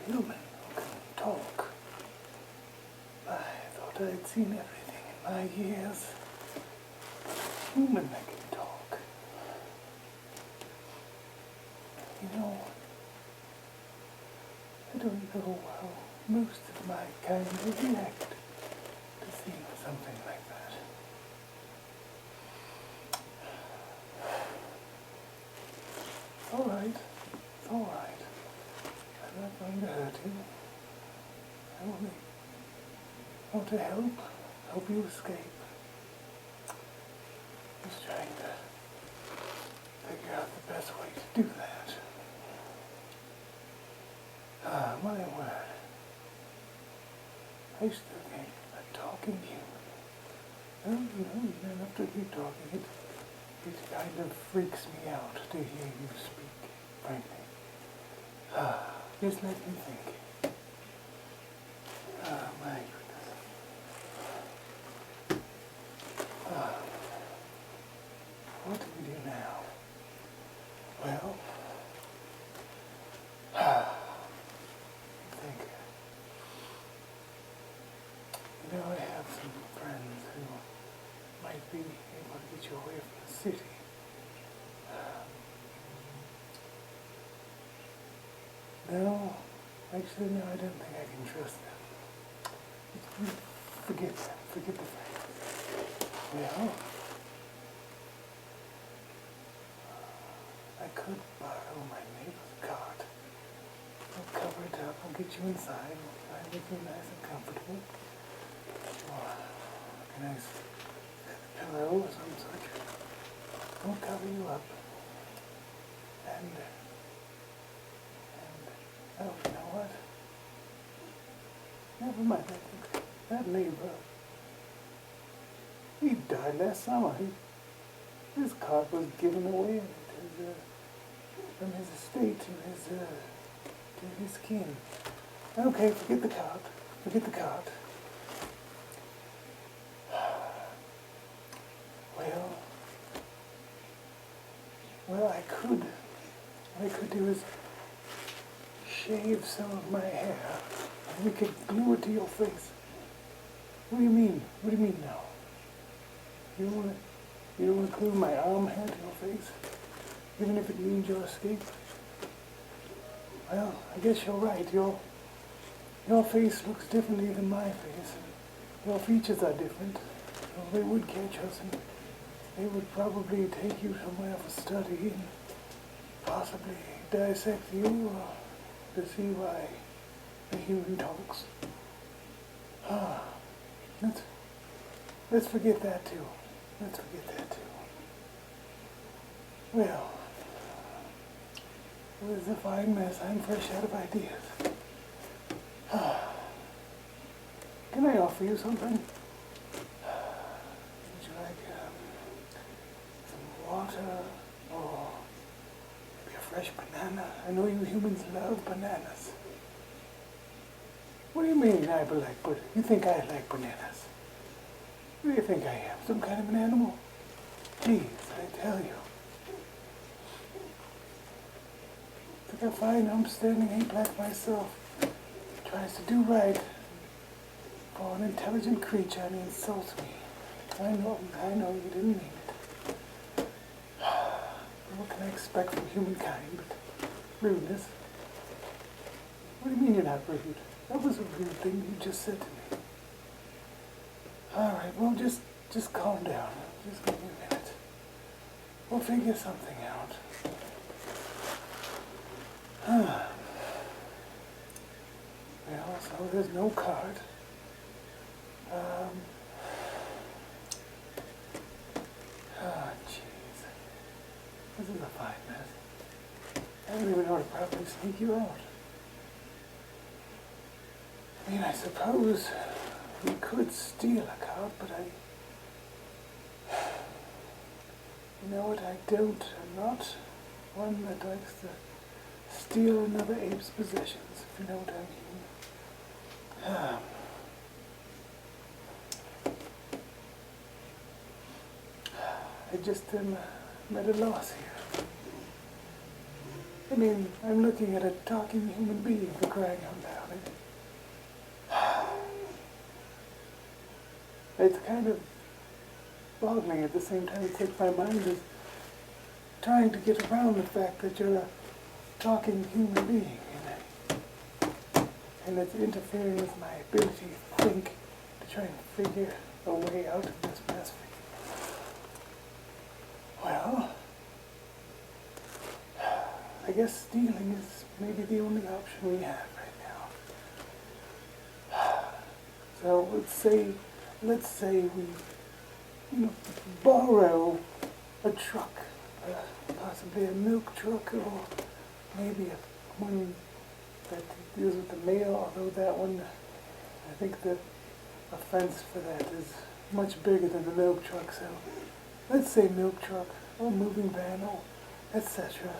human who can talk. I thought I'd seen everything in my years. Human that can talk. You know, I don't know how most of my kind would react to seeing something like that. It's all right. It's all right. I'm not going to hurt you. I only want to help you escape. Just trying to figure out the best way to do that. Ah, my word. I still think a talking human. No, you don't have to keep talking. It kind of freaks me out to hear you speak, frankly. Just let me think. My goodness. What do we do now? Well, I think, I have some friends who might be able to get you away from the city. No, actually, no, I don't think I can trust them. Forget them. Forget the fact. Well, I could borrow my neighbor's cart. I'll cover it up. I'll get you inside. I'll make you nice and comfortable. Or a nice pillow or some such. I'll cover you up. And oh, you know what? Never mind. I think that neighbor, he died last summer. His cart was given away from his estate to his kin. Okay, forget the cart. Forget the cart. Well, what I could do is shave some of my hair, and we could glue it to your face. What do you mean? What do you mean now? You don't want to glue my arm hair to your face, even if it means your escape? Well, I guess you're right. Your face looks differently than my face. Your features are different. So they would catch us, and they would probably take you somewhere for study and possibly dissect you to see why a human talks. Let's forget that too. Let's forget that too. Well, it was a fine mess. I'm fresh out of ideas. Can I offer you something? Would you like some water or maybe a fresh banana? I know you humans love bananas. What do you mean I like bananas? You think I like bananas? What do you think I am? Some kind of an animal? Jeez, I tell you. Think I find upstanding ape like myself tries to do right for an intelligent creature and he insults me. I know you didn't mean it. What can I expect from humankind but rudeness? What do you mean you're not rude? That was a rude thing you just said to me. All right, well, just calm down. Just give me a minute. We'll figure something out. Well, so there's no card. Jeez. This is a fine mess. I don't even know how to properly sneak you out. I mean, I suppose we could steal a card, but you know what, I'm not one that likes to steal another ape's possessions, if you know what I mean. I just am at a loss here. I mean, I'm looking at a talking human being, for crying out loud. It's kind of boggling at the same time. It's like my mind is trying to get around the fact that you're a talking human being, and it's interfering with my ability to think, to try and figure a way out of this mess. Well, I guess stealing is maybe the only option we have right now. So let's say we, borrow a truck, possibly a milk truck, or maybe one that deals with the mail, although that one, I think the offense for that is much bigger than the milk truck, so let's say milk truck, or moving van, or etc.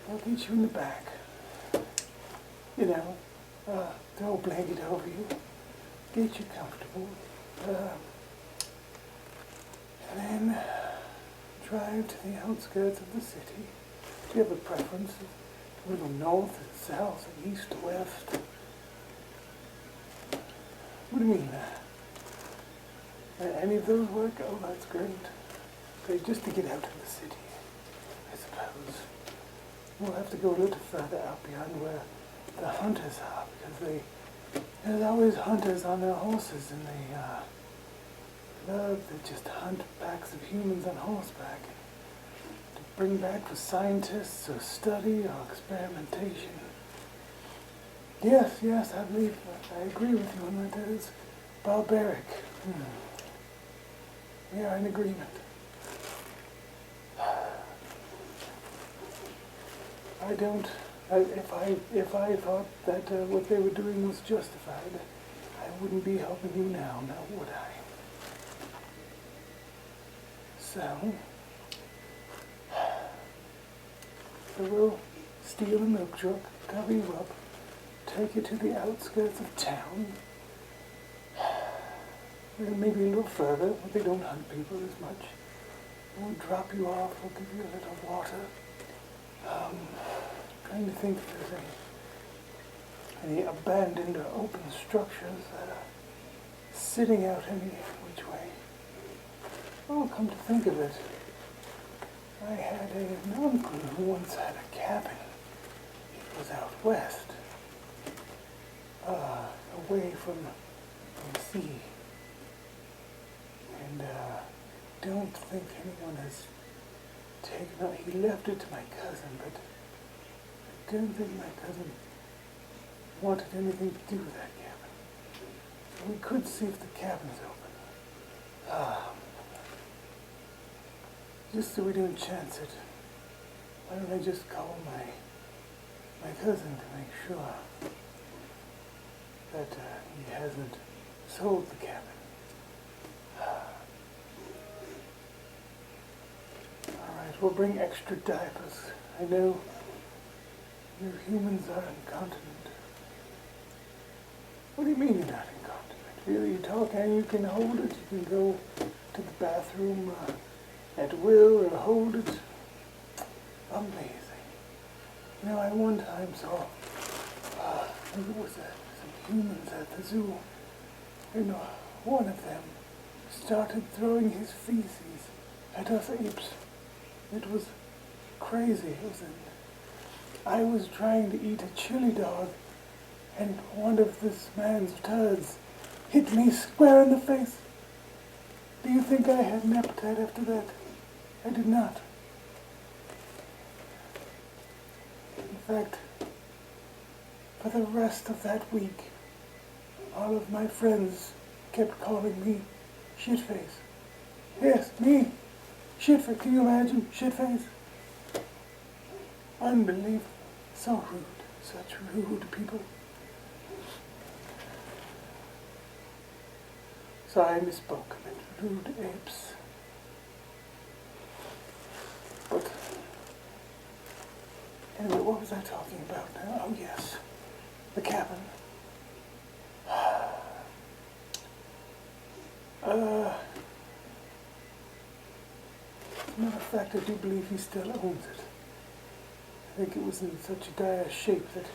I'll get you in the back, throw a blanket over you, get you comfortable, and then drive to the outskirts of the city. Do you have a preference? A little north, south, east, west? What do you mean? Any of those work? Oh, that's great. Okay, just to get out of the city, I suppose. We'll have to go a little further out beyond where the hunters are, because there's always hunters on their horses, and they just hunt packs of humans on horseback to bring back for scientists or study or experimentation. Yes, I agree with you on that. That is barbaric. We are in agreement. If I thought that what they were doing was justified, I wouldn't be helping you now would I? So we'll steal a milk truck, cover you up, take you to the outskirts of town, and maybe a little further, but they don't hunt people as much. We'll drop you off, we'll give you a little water. Trying to think if there's any abandoned or open structures that are sitting out any which way. Oh, come to think of it, I had an uncle who once had a cabin. It was out west, away from the sea. And don't think anyone has taken it. He left it to my cousin, but I don't think my cousin wanted anything to do with that cabin. We could see if the cabin's open. Just so we don't chance it, why don't I just call my cousin to make sure that he hasn't sold the cabin. Alright, we'll bring extra diapers. I know you humans are incontinent. What do you mean you're not incontinent? Really, you talk and you can hold it. You can go to the bathroom at will or hold it. Amazing. I one time saw, there was some humans at the zoo, and one of them started throwing his feces at us apes. It was crazy. I was trying to eat a chili dog, and one of this man's turds hit me square in the face. Do you think I had an appetite after that? I did not. In fact, for the rest of that week, all of my friends kept calling me shitface. Yes, me. Shitface. Can you imagine? Shitface. Unbelievable. So rude. Such rude people. Sorry, I misspoke. I meant rude apes. But anyway, what was I talking about now? Oh yes, the cabin. As a matter of fact, I do believe he still owns it. think it was in such a dire shape that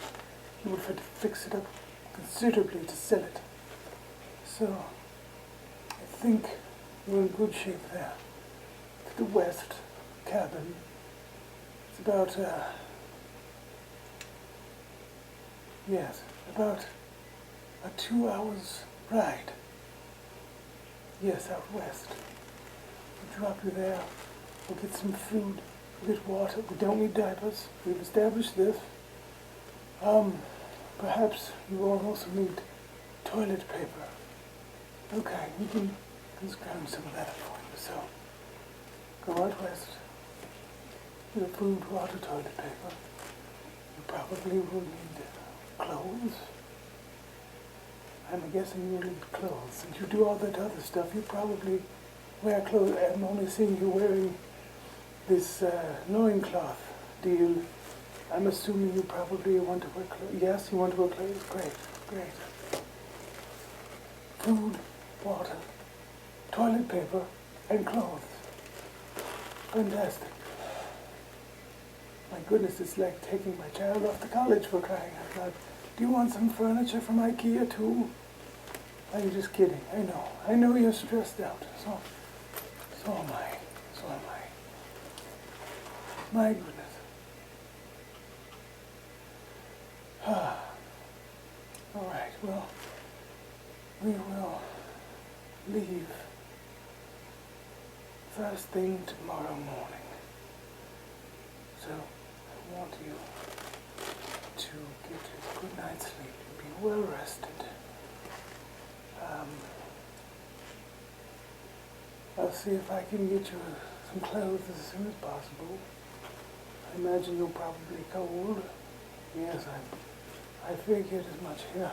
he would have had to fix it up considerably to sell it. So, I think we're in good shape there. To the west cabin, it's about, about a 2 hours ride. Yes, out west. We'll drop you there. We'll get some food. We'll get water. We don't need diapers. We've established this. Perhaps you will also need toilet paper. Okay, we can scrounge some of that up for you. So, go out west. Get food, water, toilet paper. You probably will need clothes. I'm guessing you'll need clothes. Since you do all that other stuff, you probably wear clothes. I'm only seeing you wearing this loincloth deal. I'm assuming you probably want to wear clothes. Yes, you want to wear clothes? Great, great. Food, water, toilet paper, and clothes. Fantastic. My goodness, it's like taking my child off to college for crying out loud. Do you want some furniture from IKEA too? I'm just kidding. I know you're stressed out. So am I. My goodness. All right, well, we will leave first thing tomorrow morning. So I want you to get a good night's sleep and be well rested. I'll see if I can get you some clothes as soon as possible. I imagine you're probably cold. Yes, I figured as much. Here,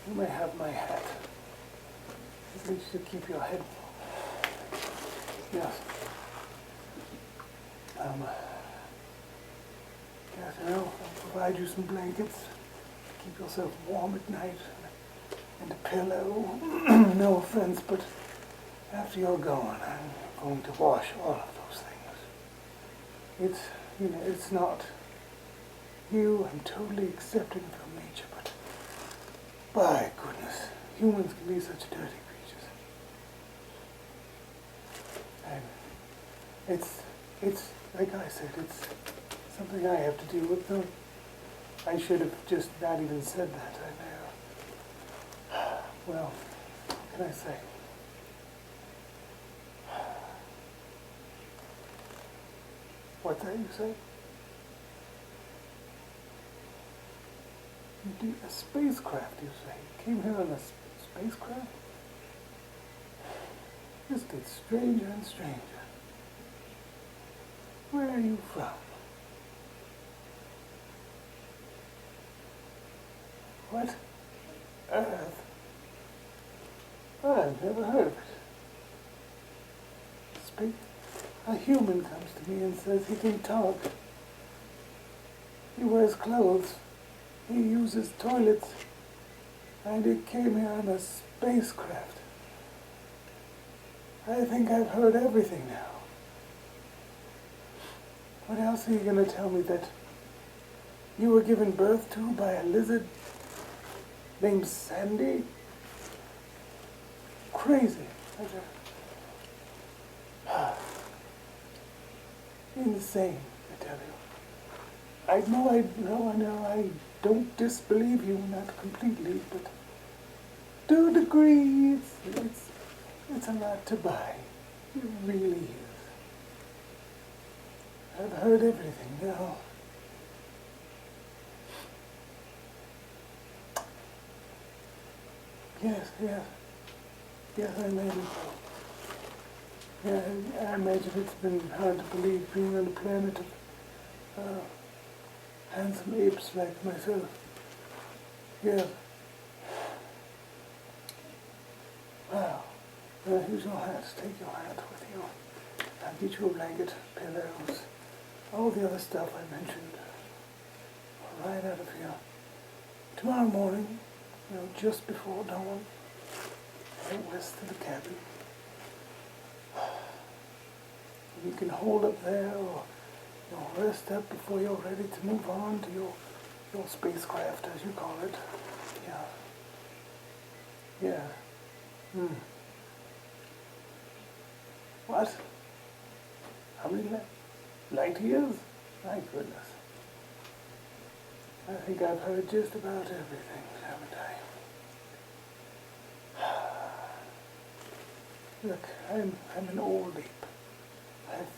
you may have my hat. At least to keep your head warm. Yes. Yes, I'll provide you some blankets to keep yourself warm at night, and a pillow. No offense, but after you're gone, I'm going to wash all of those things. It's not you. I'm totally accepting from nature, but by goodness, humans can be such dirty creatures. And it's like I said, it's something I have to deal with. No, I should have just not even said that. Well, what can I say? What's that you say? You do a spacecraft, you say? You came here on a spacecraft? This gets stranger and stranger. Where are you from? What? Earth? I've never heard of it. A human comes to me and says he can talk. He wears clothes. He uses toilets. And he came here on a spacecraft. I think I've heard everything now. What else are you going to tell me? That you were given birth to by a lizard named Sandy? Crazy. Insane, I tell you. I know, I don't disbelieve you, not completely, but to a degree, it's a lot to buy. It really is. I've heard everything now. Yes, I imagine so. Yeah, I imagine it's been hard to believe being on a planet of handsome apes like myself. Yeah. Wow. Here's your hat. Take your hat with you. I'll get you a blanket, pillows, all the other stuff I mentioned. Right out of here. Tomorrow morning, just before dawn, head west to the cabin. You can hold up there, or You'll rest up before you're ready to move on to your spacecraft, as you call it. Yeah. Yeah. What? How many light years? My goodness. I think I've heard just about everything, haven't I? Look, I'm an old ape. I've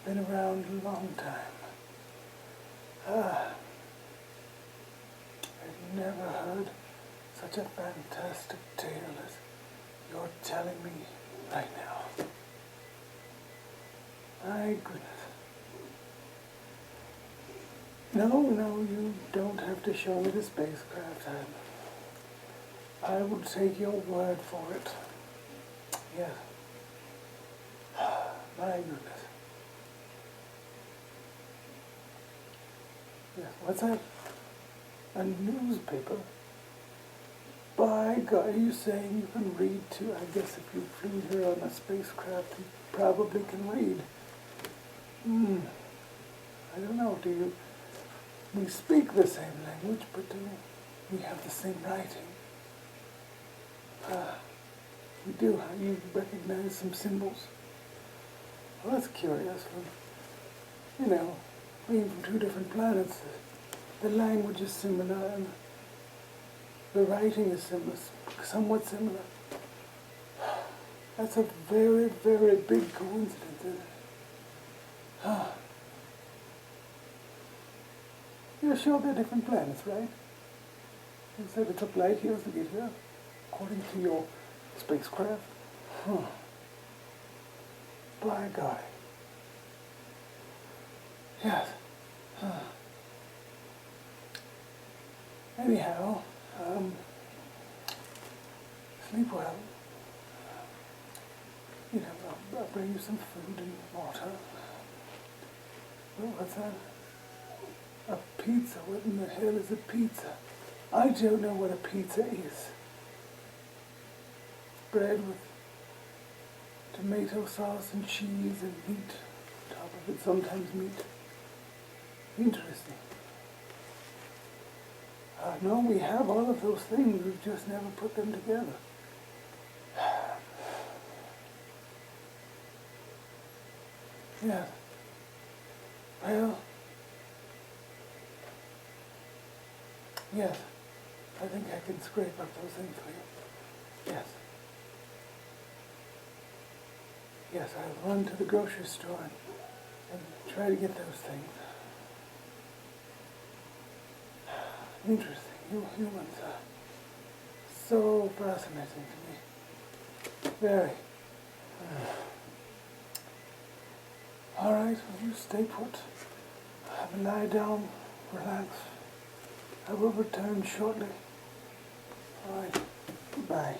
been around a long time. I've never heard such a fantastic tale as you're telling me right now. My goodness. No, you don't have to show me the spacecraft. I will take your word for it. Yes. My goodness. Yes, what's that? A newspaper? By God, are you saying you can read too? I guess if you flew here on a spacecraft, you probably can read. I don't know, we speak the same language, but do we have the same writing? We do. You recognize some symbols? Well, that's curious. Being from two different planets, the language is similar and the writing is similar, somewhat similar. That's a very, very big coincidence, isn't it? You're sure they're different planets, right? You said it took light years to get here, according to your spacecraft. By God. Yes. Anyhow, sleep well. I'll bring you some food and water. What's that? A pizza? What in the hell is a pizza? I don't know what a pizza is. Bread with tomato sauce and cheese and meat. Top of it, sometimes meat. Interesting. No, we have all of those things. We've just never put them together. Yes. Well, yes. I think I can scrape up those things for you. Yes. Yes, I'll run to the grocery store and try to get those things. Interesting. You humans are so fascinating to me. Very. All right, well, you stay put. Have a lie down, relax. I will return shortly. All right, goodbye.